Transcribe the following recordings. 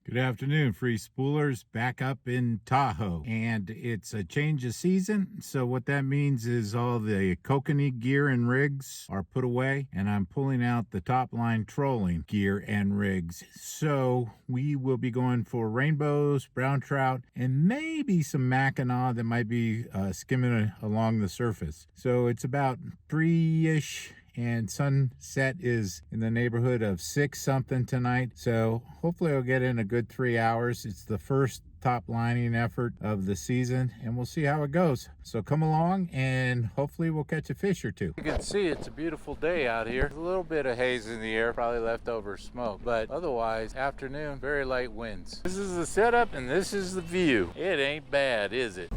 Good afternoon, free spoolers, back up in Tahoe. And it's a change of season. So what that means is all the kokanee gear and rigs are put away, and I'm pulling out the top line trolling gear and rigs. So we will be going for rainbows, brown trout, and maybe some mackinaw that might be skimming along the surface. So it's about 3-ish, and sunset is in the neighborhood of 6 something tonight. So hopefully I'll get in a good 3 hours. It's the first top lining effort of the season, and we'll see how it goes. So come along and hopefully we'll catch a fish or two. You can see it's a beautiful day out here. A little bit of haze in the air, probably leftover smoke, but otherwise afternoon, very light winds. This is the setup and this is the view. It ain't bad, is it?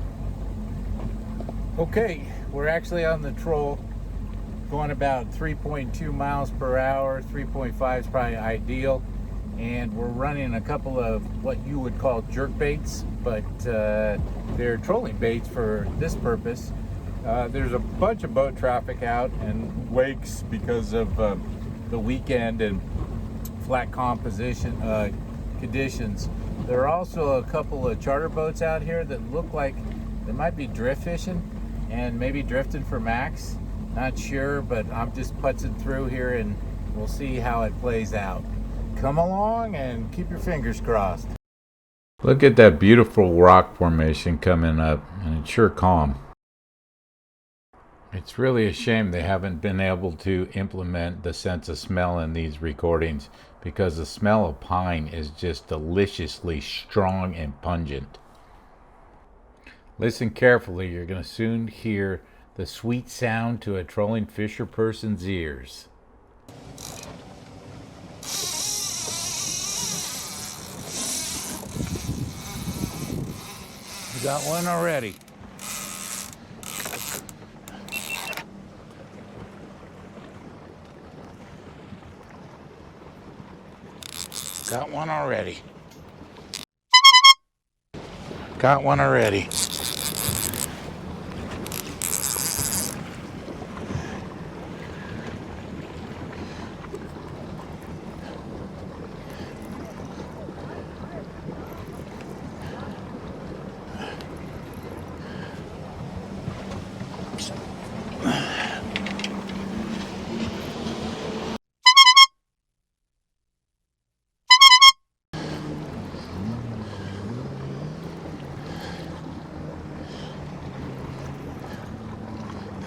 Okay, we're actually on the troll, going about 3.2 miles per hour. 3.5 is probably ideal, and we're running a couple of what you would call jerk baits, but they're trolling baits for this purpose. There's a bunch of boat traffic out and wakes because of the weekend and flat composition conditions. There are also a couple of charter boats out here that look like they might be drift fishing and maybe drifting for max. Not sure, but I'm just putzing through here and we'll see how it plays out. Come along and keep your fingers crossed. Look at that beautiful rock formation coming up, and it's sure calm. It's really a shame they haven't been able to implement the sense of smell in these recordings, because the smell of pine is just deliciously strong and pungent. Listen carefully, you're going to soon hear the sweet sound to a trolling fisher person's ears. You got one already. Got one already. Got one already.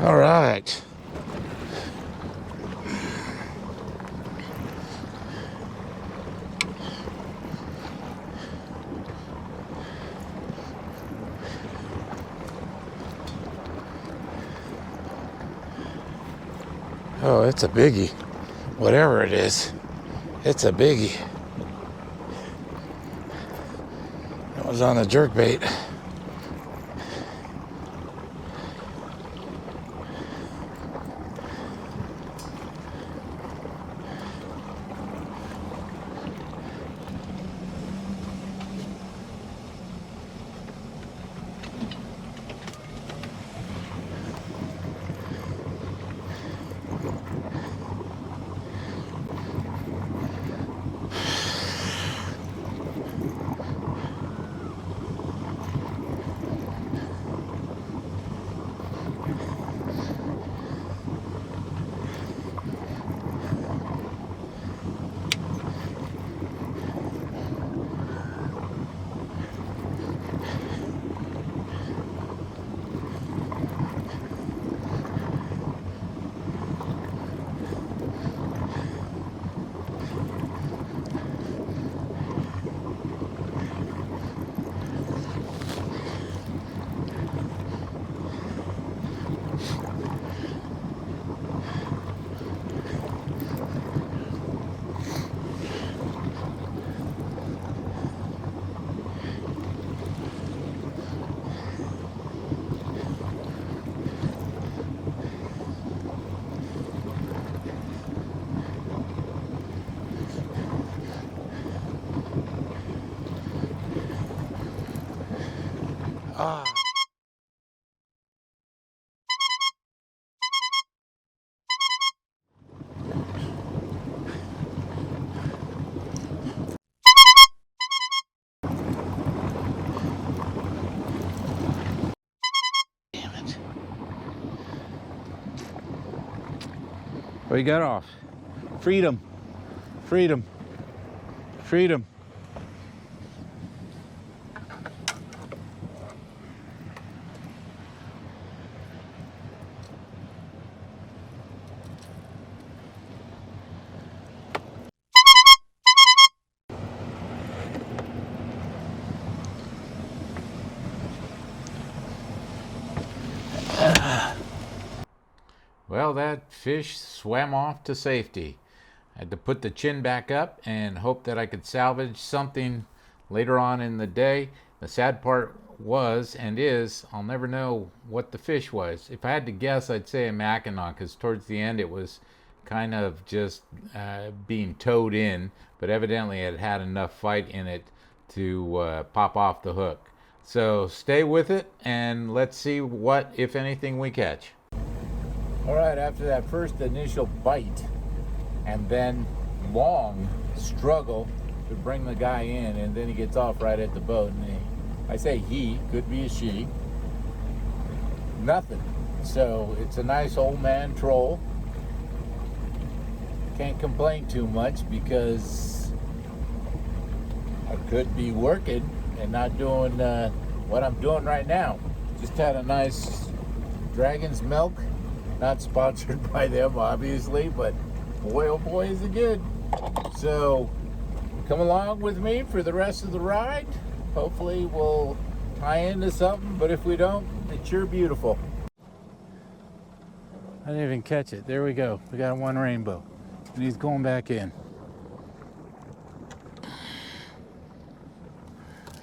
All right. Oh, it's a biggie. Whatever it is, it's a biggie. That was on the jerkbait. Ah. We got off. Freedom. Freedom. Freedom. Well, that fish swam off to safety. I had to put the chin back up and hope that I could salvage something later on in the day. The sad part was and is I'll never know what the fish was. If I had to guess, I'd say a Mackinaw, because towards the end it was kind of just being towed in, but evidently it had enough fight in it to pop off the hook. So stay with it and let's see what, if anything, we catch. All right, after that first initial bite and then long struggle to bring the guy in, and then he gets off right at the boat, and I say he, could be a she, nothing. So it's a nice old man troll. Can't complain too much because I could be working and not doing what I'm doing right now. Just had a nice Dragon's Milk. Not sponsored by them, obviously, but boy, oh boy, is it good. So come along with me for the rest of the ride. Hopefully we'll tie into something, but if we don't, it's sure beautiful. I didn't even catch it. There we go. We got one rainbow. And he's going back in.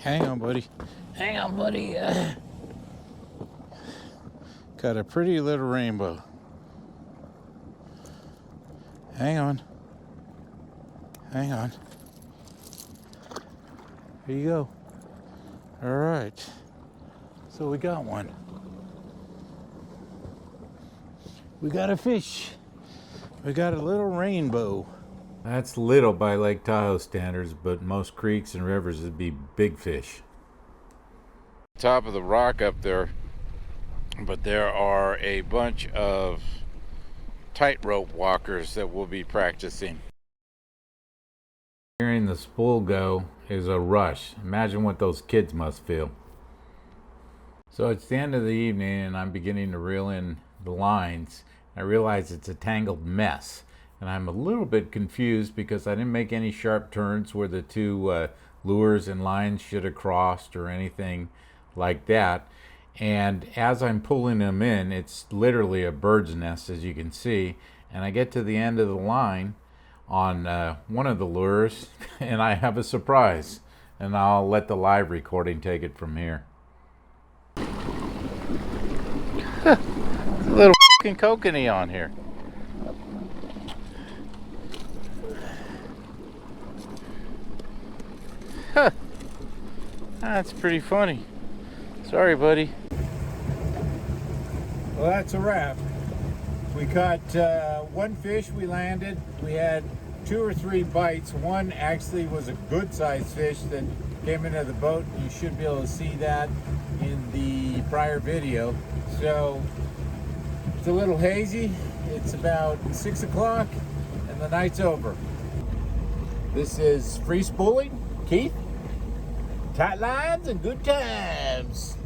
Hang on, buddy. Hang on, buddy. Got a pretty little rainbow. Hang on. Hang on. Here you go. All right. So we got one. We got a fish. We got a little rainbow. That's little by Lake Tahoe standards, but most creeks and rivers would be big fish. Top of the rock up there, but there are a bunch of tightrope walkers that we'll be practicing. Hearing the spool go is a rush. Imagine what those kids must feel. So it's the end of the evening and I'm beginning to reel in the lines. I realize it's a tangled mess, and I'm a little bit confused because I didn't make any sharp turns where the two lures and lines should have crossed or anything like that. And as I'm pulling them in, it's literally a bird's nest, as you can see, and I get to the end of the line on one of the lures and I have a surprise, and I'll let the live recording take it from here. A little fucking kokanee on here. Huh. That's pretty funny. Sorry, buddy. Well, that's a wrap. We caught one fish we landed. We had 2 or 3 bites. One actually was a good sized fish that came into the boat. You should be able to see that in the prior video. So it's a little hazy. It's about 6 o'clock and the night's over. This is Free Spooling, Keith. Tight lines and good times.